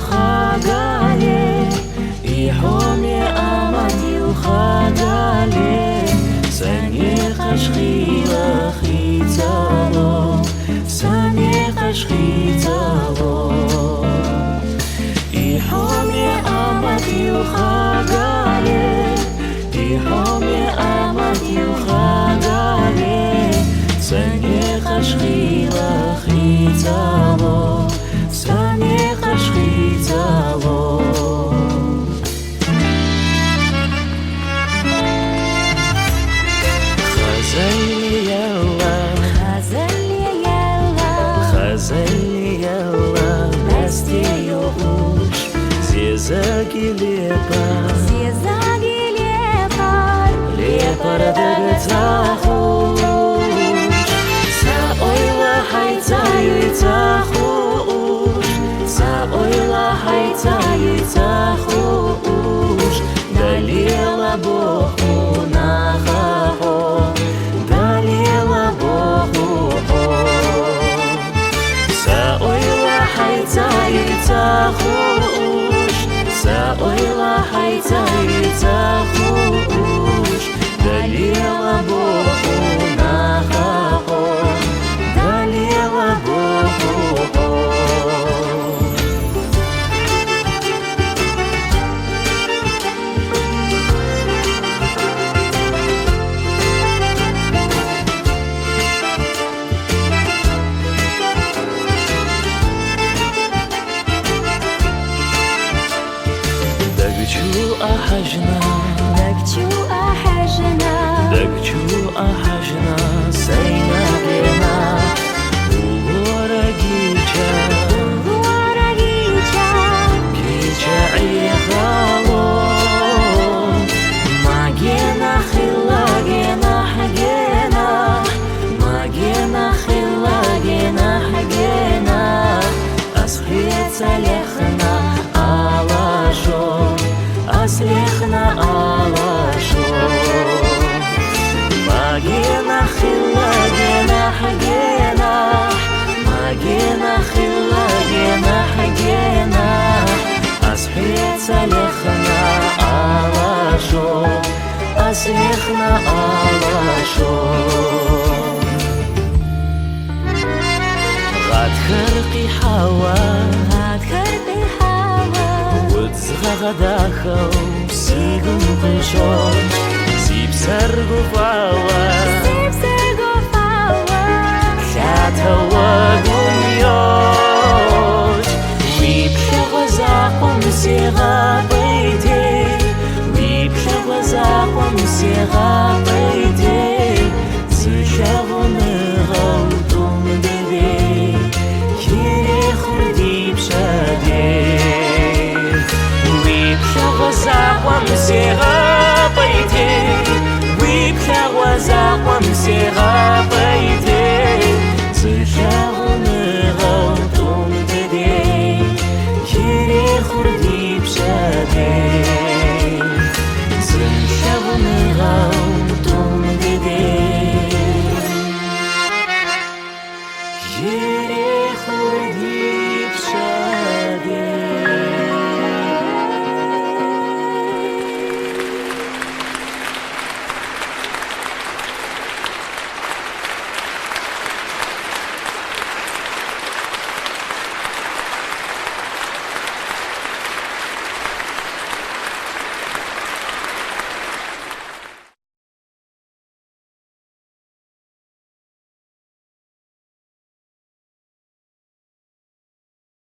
Юхагали, и хоме амат Юхагали, сане хашхила хитало, сане хашхитало. И хоме амат Юхагали, и хоме амат Юхагали, сане хашхила хитало. دقچو أحجنا سينا بنا ورقيجا كيجا عيغالو ما جينا خلا جينا حجينا ما جينا خلا جينا حجينا أصحيت سلخنا على شو أسلخنا على شو Magina khilla gena hagena Magina khilla gena hagena Asbiyat salikhna ala sho Aslikhna ala sho Gad kharqi hawa Wudzgha gadakhaw Sigun qishon Саргу фала, хата гумьёт, липше глазахом сера пойдей, липше глазахом сера